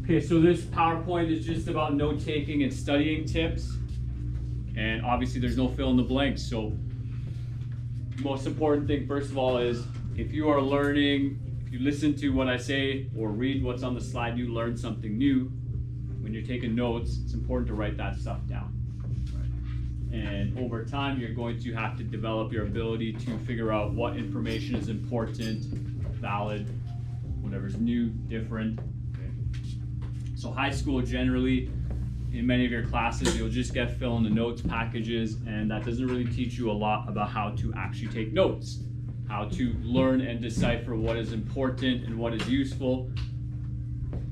Okay, so this PowerPoint is just about note-taking and studying tips. And obviously there's no fill in the blanks. So most important thing, first of all, is if you are learning, if you listen to what I say or read what's on the slide, you learn something new. When you're taking notes, it's important to write that stuff down. And over time, you're going to have to develop your ability to figure out what information is important, valid, whatever's new, different. Okay. So high school generally, in many of your classes, you'll just get fill in the notes packages, and that doesn't really teach you a lot about how to actually take notes, how to learn and decipher what is important and what is useful,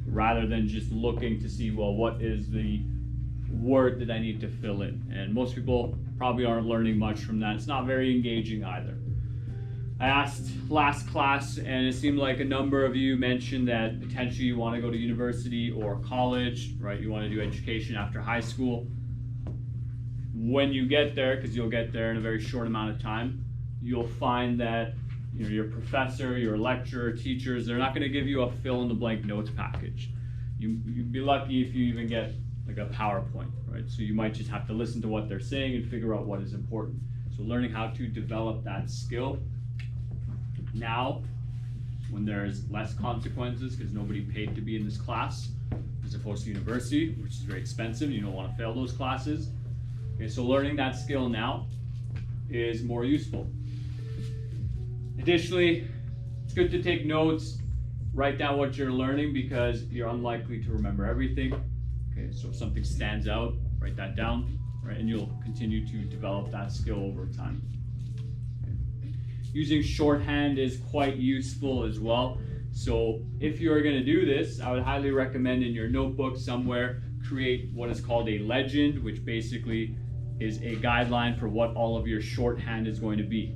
rather than just looking to see, well, what is the word that I need to fill in. And most people probably aren't learning much from that. It's not very engaging either. I asked last class, and it seemed like a number of you mentioned that potentially you want to go to university or college, right? You want to do education after high school. When you get there, because you'll get there in a very short amount of time, you'll find that your professor, your lecturer, teachers, they're not going to give you a fill-in-the-blank notes package. You'd be lucky if you even get like a PowerPoint, right? So you might just have to listen to what they're saying and figure out what is important. So learning how to develop that skill now, when there's less consequences, because nobody paid to be in this class, as opposed to university, which is very expensive. You don't want to fail those classes. Okay, so learning that skill now is more useful. Additionally, it's good to take notes, write down what you're learning, because you're unlikely to remember everything. Okay, so if something stands out, write that down, right, and you'll continue to develop that skill over time. Okay. Using shorthand is quite useful as well. So if you're going to do this, I would highly recommend in your notebook somewhere create what is called a legend, which basically is a guideline for what all of your shorthand is going to be.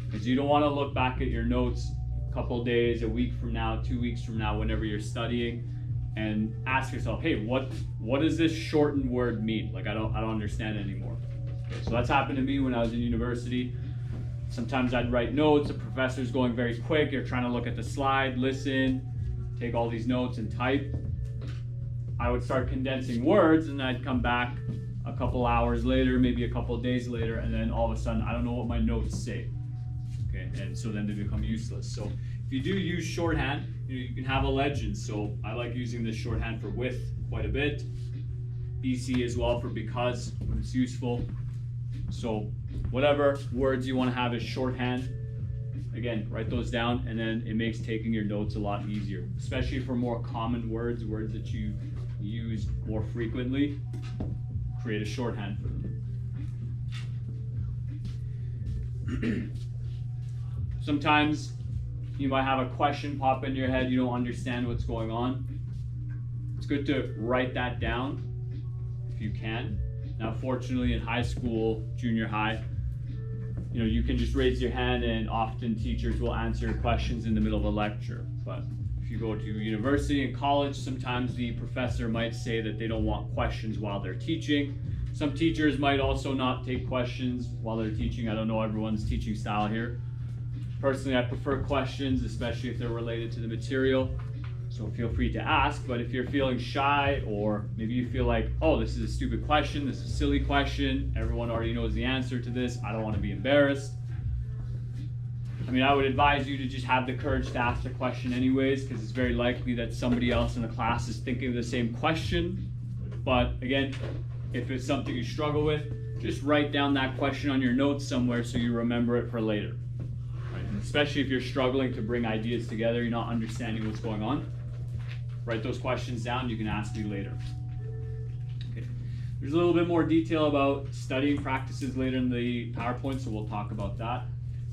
Because you don't want to look back at your notes a couple days, a week from now, 2 weeks from now, whenever you're studying, and ask yourself, hey, what does this shortened word mean? Like I don't understand it anymore. Okay, so that's happened to me when I was in university. Sometimes I'd write notes, the professor's going very quick, you're trying to look at the slide, listen, take all these notes and type. I would start condensing words, and I'd come back a couple hours later, maybe a couple days later, and then all of a sudden I don't know what my notes say. Okay, and so then they become useless. So if you do use shorthand, you can have a legend. So I like using this shorthand for with quite a bit. BC as well for because, when it's useful. So whatever words you want to have as shorthand, again, write those down, and then it makes taking your notes a lot easier, especially for more common words that you use more frequently. Create a shorthand for them. Sometimes you might have a question pop in your head, you don't understand what's going on. It's good to write that down if you can. Now, fortunately, in high school, junior high, you can just raise your hand, and often teachers will answer your questions in the middle of a lecture. But if you go to university and college, sometimes the professor might say that they don't want questions while they're teaching. Some teachers might also not take questions while they're teaching. I don't know everyone's teaching style here. Personally, I prefer questions, especially if they're related to the material. So feel free to ask, but if you're feeling shy, or maybe you feel like, oh, this is a stupid question, this is a silly question, everyone already knows the answer to this, I don't want to be embarrassed. I would advise you to just have the courage to ask the question anyways, because it's very likely that somebody else in the class is thinking of the same question. But again, if it's something you struggle with, just write down that question on your notes somewhere so you remember it for later. Right? And especially if you're struggling to bring ideas together, you're not understanding what's going on, write those questions down, you can ask me later. Okay. There's a little bit more detail about studying practices later in the PowerPoint, so we'll talk about that.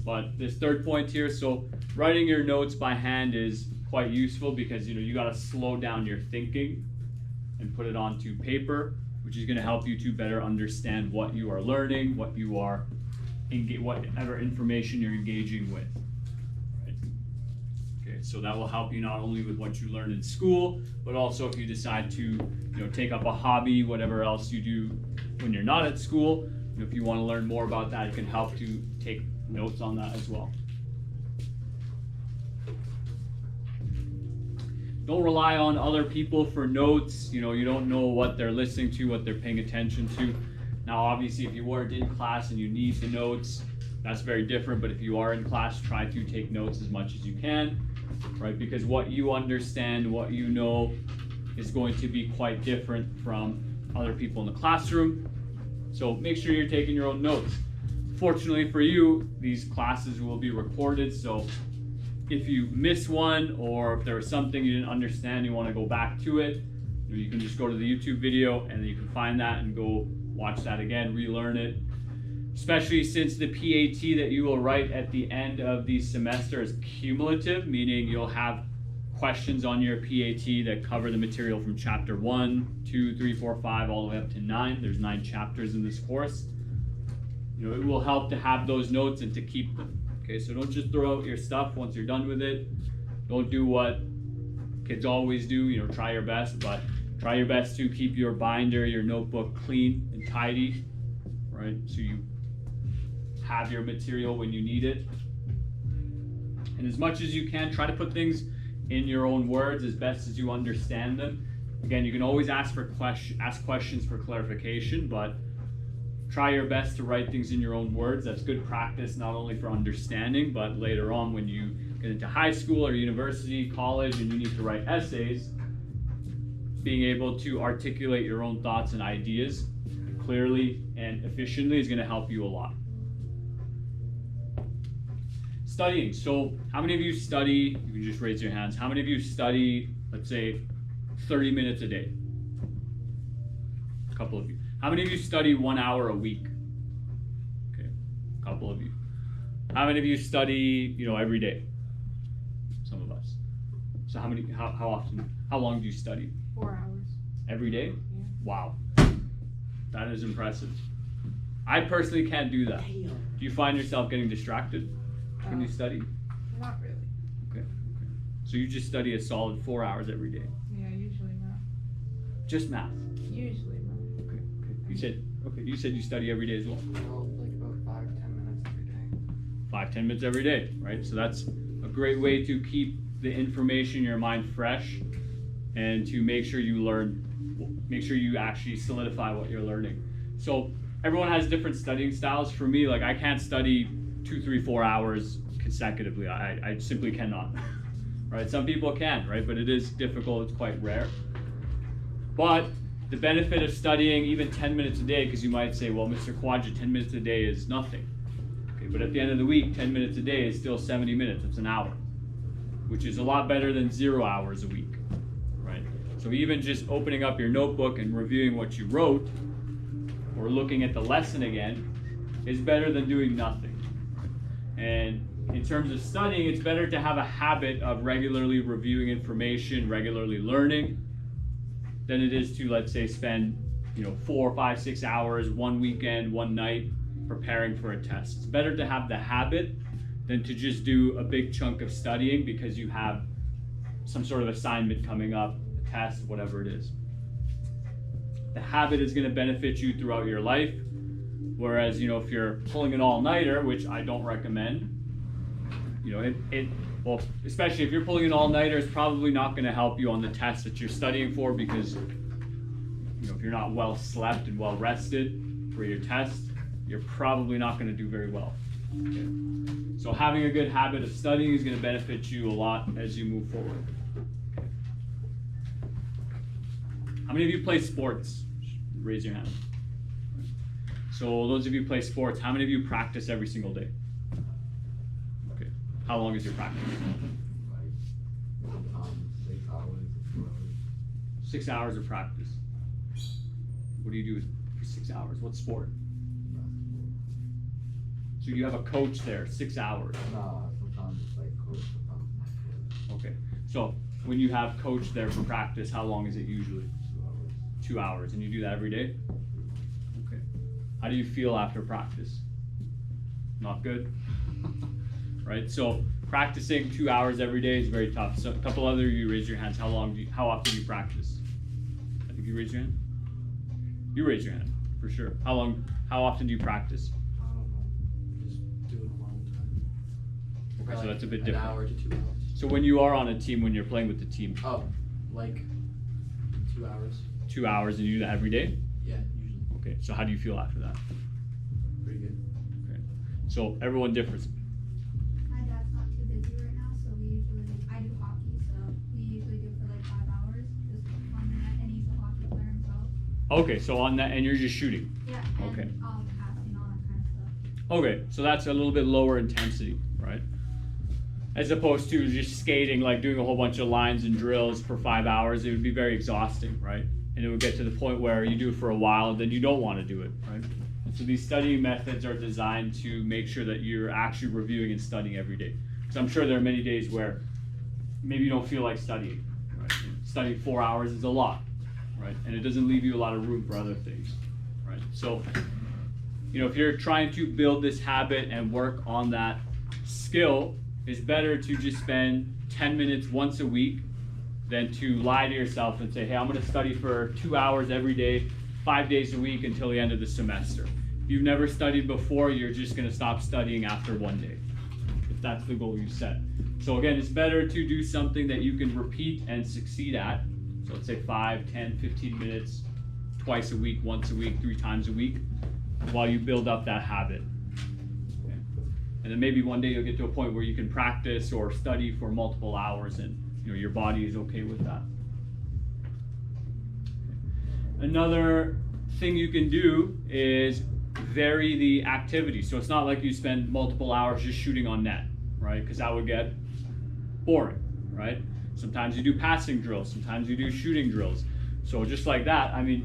But this third point here, so writing your notes by hand is quite useful because you got to slow down your thinking and put it onto paper, which is going to help you to better understand what you are learning, whatever information you're engaging with. Right? Okay, so that will help you not only with what you learn in school, but also if you decide to take up a hobby, whatever else you do when you're not at school. If you want to learn more about that, it can help to take notes on that as well. don't rely on other people for notes. You know, you don't know what they're listening to, what they're paying attention to. Now, obviously, if you weren't in class and you need the notes, that's very different. But if you are in class, try to take notes as much as you can, right? Because what you understand, what you know, is going to be quite different from other people in the classroom. So make sure you're taking your own notes. Fortunately for you, these classes will be recorded. So if you miss one, or if there was something you didn't understand, you want to go back to it, you can just go to the YouTube video and then you can find that and go watch that again, relearn it. Especially since the PAT that you will write at the end of the semester is cumulative, meaning you'll have questions on your PAT that cover the material from chapter 1, 2, 3, 4, 5, all the way up to 9. There's 9 chapters in this course. You know, it will help to have those notes and to keep them. Okay, so don't just throw out your stuff once you're done with it. Don't do what kids always do, you know, try your best, but try your best to keep your binder, your notebook clean and tidy, right? So you have your material when you need it. And as much as you can, try to put things in your own words as best as you understand them. Again, you can always ask questions for clarification, but try your best to write things in your own words. That's good practice, not only for understanding, but later on when you get into high school or university, college, and you need to write essays, being able to articulate your own thoughts and ideas clearly and efficiently is going to help you a lot. Studying. So how many of you study, you can just raise your hands, how many of you study, let's say, 30 minutes a day? A couple of you. How many of you study 1 hour a week? Okay, a couple of you. How many of you study, you know, every day? Some of us. So how often, how long do you study? 4 hours. Every day? Yeah. Wow. That is impressive. I personally can't do that. Do you find yourself getting distracted when you study? Not really. Okay. So you just study a solid 4 hours every day? Yeah, usually math. Just math? Usually math. Okay. You said you study every day as well? Well, like about 5-10 minutes every day. 5-10 minutes every day, right? So that's a great way to keep the information in your mind fresh and to make sure you actually solidify what you're learning. So everyone has different studying styles. For me, like, I can't study 2, 3, 4 hours consecutively. I simply cannot, right? Some people can, right? But it is difficult, it's quite rare. But the benefit of studying even 10 minutes a day, because you might say, well, Mr. Khawaja, 10 minutes a day is nothing. Okay, but at the end of the week, 10 minutes a day is still 70 minutes, it's an hour, which is a lot better than 0 hours a week, right? So even just opening up your notebook and reviewing what you wrote, or looking at the lesson again, is better than doing nothing. And in terms of studying, it's better to have a habit of regularly reviewing information, regularly learning, than it is to, let's say, spend 4, 5, 6 hours one weekend, one night preparing for a test. It's better to have the habit than to just do a big chunk of studying because you have some sort of assignment coming up, a test, whatever it is. The habit is going to benefit you throughout your life. Whereas, if you're pulling an all-nighter, which I don't recommend, well, especially if you're pulling an all-nighter, it's probably not going to help you on the test that you're studying for, because, if you're not well slept and well rested for your test, you're probably not going to do very well. Okay? So having a good habit of studying is going to benefit you a lot as you move forward. Okay. How many of you play sports? Raise your hand. So those of you who play sports, how many of you practice every single day? Okay. How long is your practice? 6 hours. 6 hours of practice. What do you do for 6 hours? What sport? So you have a coach there, 6 hours. No, sometimes it's like coach, sometimes it's not coach. Okay. So when you have coach there for practice, how long is it usually? 2 hours. 2 hours. And you do that every day? Okay. How do you feel after practice? Not good? Right? So practicing 2 hours every day is very tough. So a couple other of you raise your hands. How often do you practice? I think you raise your hand? You raise your hand, for sure. How often do you practice? I don't know. Just do it a long time. Okay, so that's a bit An different. hour to 2 hours. So when you are on a team, when you're playing with the team, Oh, like 2 hours. 2 hours, and you do that every day? Yeah, usually. Okay, so how do you feel after that? Pretty good. Okay. So everyone differs. My dad's not too busy right now, so I do hockey, so we usually do it for like 5 hours, just on the net, and he's a hockey player himself. Okay, so on that, and you're just shooting. Yeah, and Okay. passing, all that kind of stuff. Okay, so that's a little bit lower intensity, right? As opposed to just skating, like doing a whole bunch of lines and drills for 5 hours, it would be very exhausting, right? And it would get to the point where you do it for a while and then you don't want to do it, right? And so these studying methods are designed to make sure that you're actually reviewing and studying every day. Because I'm sure there are many days where maybe you don't feel like studying, right? And studying 4 hours is a lot, right? And it doesn't leave you a lot of room for other things, right? So, you know, if you're trying to build this habit and work on that skill, it's better to just spend 10 minutes once a week than to lie to yourself and say, hey, I'm going to study for 2 hours every day, 5 days a week until the end of the semester. If you've never studied before, you're just going to stop studying after one day, if that's the goal you set. So again, it's better to do something that you can repeat and succeed at. So let's say 5, 10, 15 minutes, twice a week, once a week, 3 times a week, while you build up that habit. Okay. And then maybe one day you'll get to a point where you can practice or study for multiple hours and you know your body is okay with that. Okay. Another thing you can do is vary the activity. So it's not like you spend multiple hours just shooting on net, right? Because that would get boring, right? Sometimes you do passing drills, sometimes you do shooting drills. So just like that, I mean,